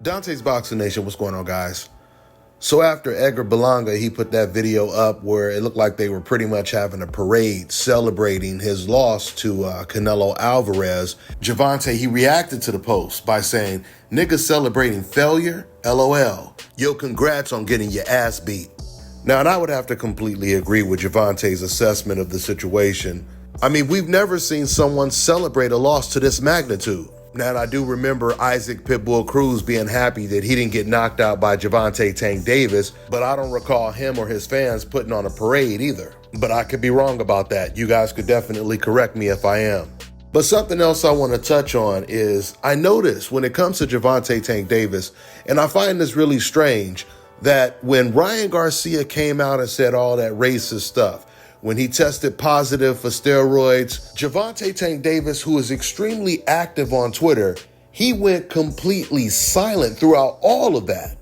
Dante's Boxing Nation, what's going on, guys? So after Edgar Berlanga, he put that video up where it looked like they were pretty much having a parade celebrating his loss to Canelo Alvarez. Gervonta, he reacted to the post by saying, "Niggas celebrating failure? LOL. Yo, congrats on getting your ass beat." Now, and I would have to completely agree with Gervonta's assessment of the situation. I mean, we've never seen someone celebrate a loss to this magnitude. Now, and I do remember Isaac Pitbull Cruz being happy that he didn't get knocked out by Gervonta Tank Davis, but I don't recall him or his fans putting on a parade either. But I could be wrong about that. You guys could definitely correct me if I am. But something else I want to touch on is I noticed when it comes to Gervonta Tank Davis, and I find this really strange, that when Ryan Garcia came out and said all that racist stuff, when he tested positive for steroids, Gervonta Tank Davis, who is extremely active on Twitter, he went completely silent throughout all of that.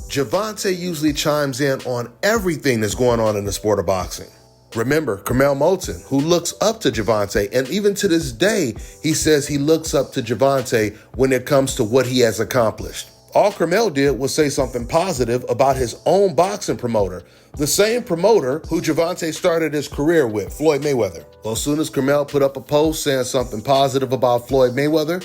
Gervonta usually chimes in on everything that's going on in the sport of boxing. Remember, Kermel Moulton, who looks up to Gervonta, and even to this day, he says he looks up to Gervonta when it comes to what he has accomplished. All Kermel did was say something positive about his own boxing promoter, the same promoter who Gervonta started his career with, Floyd Mayweather. Well, as soon as Kermel put up a post saying something positive about Floyd Mayweather,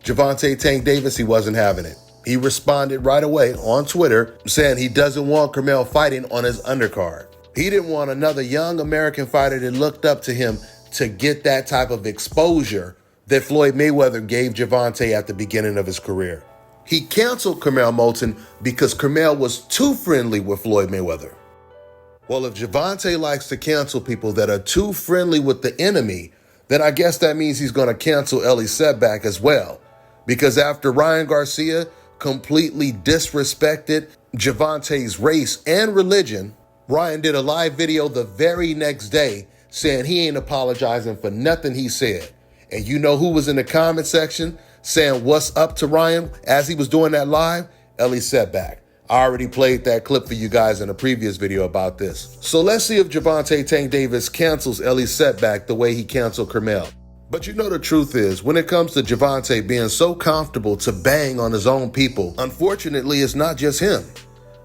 Gervonta Tank Davis, he wasn't having it. He responded right away on Twitter saying he doesn't want Kermel fighting on his undercard. He didn't want another young American fighter that looked up to him to get that type of exposure that Floyd Mayweather gave Gervonta at the beginning of his career. He canceled Kermel Moulton because Kermel was too friendly with Floyd Mayweather. Well, if Gervonta likes to cancel people that are too friendly with the enemy, then I guess that means he's going to cancel Elie Seckbach as well. Because after Ryan Garcia completely disrespected Gervonta's race and religion, Ryan did a live video the very next day saying he ain't apologizing for nothing he said. And you know who was in the comment section saying what's up to Ryan as he was doing that live? Elie Seckbach. I already played that clip for you guys in a previous video about this. So let's see if Gervonta Tank Davis cancels Elie Seckbach the way he canceled Kermel. But you know the truth is, when it comes to Gervonta being so comfortable to bang on his own people, unfortunately, it's not just him.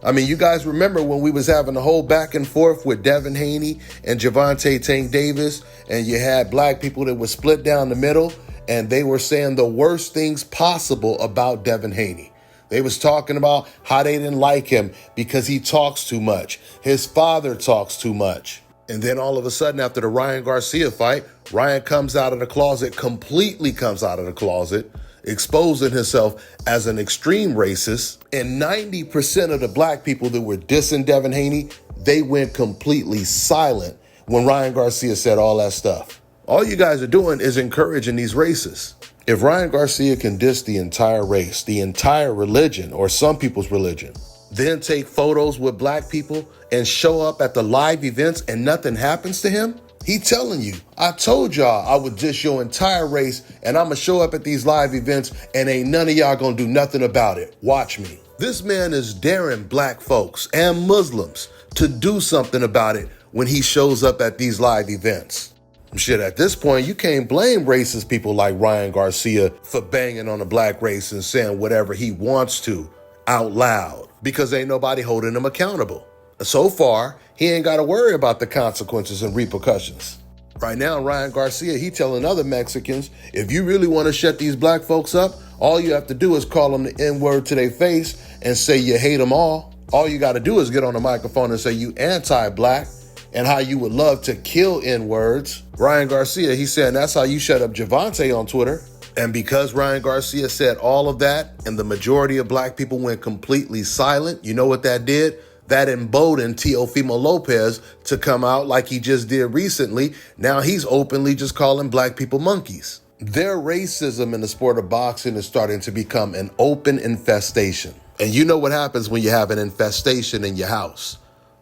I mean, you guys remember when we was having a whole back and forth with Devin Haney and Gervonta Tank Davis, and you had black people that were split down the middle, and they were saying the worst things possible about Devin Haney. They was talking about how they didn't like him because he talks too much. His father talks too much. And then all of a sudden, after the Ryan Garcia fight, Ryan comes out of the closet, completely comes out of the closet, exposing himself as an extreme racist. And 90% of the black people that were dissing Devin Haney, they went completely silent when Ryan Garcia said all that stuff. All you guys are doing is encouraging these racists. If Ryan Garcia can diss the entire race, the entire religion, or some people's religion, then take photos with black people and show up at the live events and nothing happens to him, he telling you, I told y'all I would diss your entire race and I'm going to show up at these live events and ain't none of y'all going to do nothing about it. Watch me. This man is daring black folks and Muslims to do something about it when he shows up at these live events. Shit, at this point, you can't blame racist people like Ryan Garcia for banging on the black race and saying whatever he wants to out loud because ain't nobody holding him accountable. So far, he ain't got to worry about the consequences and repercussions. Right now, Ryan Garcia, he telling other Mexicans, if you really want to shut these black folks up, all you have to do is call them the N-word to their face and say you hate them all. All you got to do is get on the microphone and say you anti-black and how you would love to kill N-words. Ryan Garcia, he's saying that's how you shut up Gervonta on Twitter. And because Ryan Garcia said all of that and the majority of black people went completely silent, you know what that did? That emboldened Teofimo Lopez to come out like he just did recently. Now he's openly just calling black people monkeys. Their racism in the sport of boxing is starting to become an open infestation. And you know what happens when you have an infestation in your house.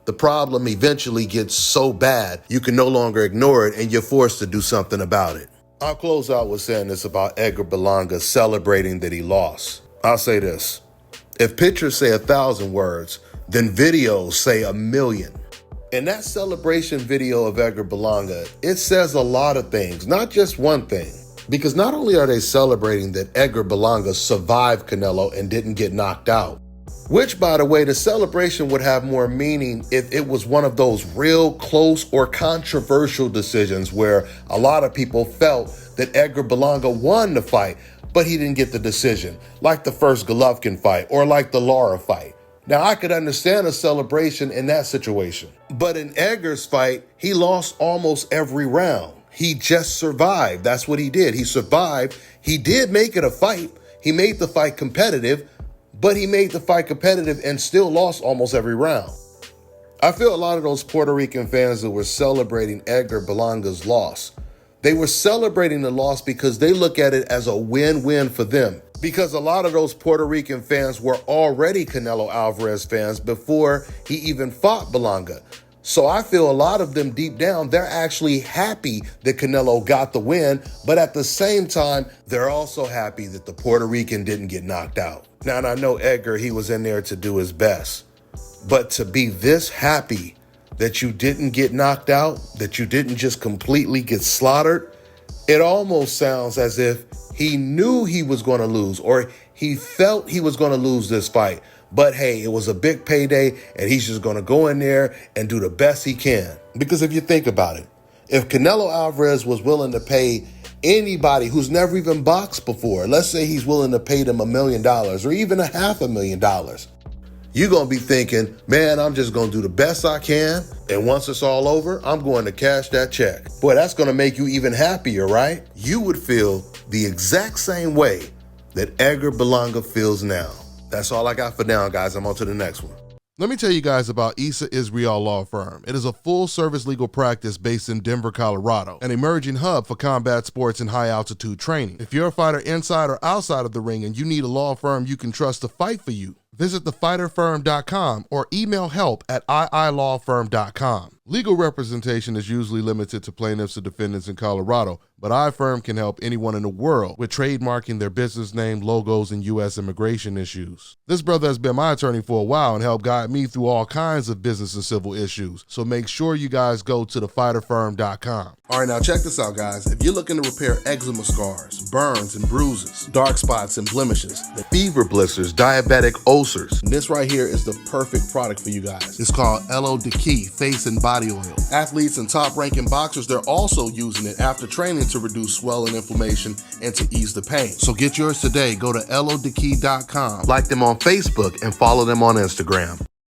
The problem eventually gets so bad, you can no longer ignore it and you're forced to do something about it. I'll close out with saying this about Edgar Berlanga celebrating that he lost. I'll say this. If pictures say 1,000 words, then videos say 1,000,000. In that celebration video of Edgar Berlanga, it says a lot of things, not just one thing. Because not only are they celebrating that Edgar Berlanga survived Canelo and didn't get knocked out, which, by the way, the celebration would have more meaning if it was one of those real close or controversial decisions where a lot of people felt that Edgar Berlanga won the fight, but he didn't get the decision, like the first Golovkin fight or like the Lara fight. Now, I could understand a celebration in that situation. But in Edgar's fight, he lost almost every round. He just survived. That's what he did. He survived. He did make it a fight. He made the fight competitive, but he made the fight competitive and still lost almost every round. I feel a lot of those Puerto Rican fans that were celebrating Edgar Berlanga's loss, they were celebrating the loss because they look at it as a win-win for them. Because a lot of those Puerto Rican fans were already Canelo Alvarez fans before he even fought Berlanga. So I feel a lot of them deep down, they're actually happy that Canelo got the win, but at the same time, they're also happy that the Puerto Rican didn't get knocked out. Now, and I know Edgar, he was in there to do his best, but to be this happy that you didn't get knocked out, that you didn't just completely get slaughtered, it almost sounds as if he knew he was going to lose, or he felt he was going to lose this fight. But hey, it was a big payday, and he's just going to go in there and do the best he can. Because if you think about it, if Canelo Alvarez was willing to pay anybody who's never even boxed before, let's say he's willing to pay them $1 million or even $500,000, you're going to be thinking, man, I'm just going to do the best I can, and once it's all over, I'm going to cash that check. Boy, that's going to make you even happier, right? You would feel the exact same way that Edgar Berlanga feels now. That's all I got for now, guys. I'm on to the next one. Let me tell you guys about Issa Israel Law Firm. It is a full-service legal practice based in Denver, Colorado, an emerging hub for combat sports and high-altitude training. If you're a fighter inside or outside of the ring and you need a law firm you can trust to fight for you, visit thefighterfirm.com or email help@iilawfirm.com. Legal representation is usually limited to plaintiffs or defendants in Colorado, but iFirm can help anyone in the world with trademarking their business name, logos, and U.S. immigration issues. This brother has been my attorney for a while and helped guide me through all kinds of business and civil issues, so make sure you guys go to thefighterfirm.com. All right, now check this out, guys. If you're looking to repair eczema scars, burns and bruises, dark spots and blemishes, fever blisters, diabetic ulcers, this right here is the perfect product for you guys. It's called LO Key Face and Body Oil. Athletes and top-ranking boxers, they're also using it after training to reduce swelling, inflammation, and to ease the pain. So get yours today. Go to LODkey.com, like them on Facebook, and follow them on Instagram.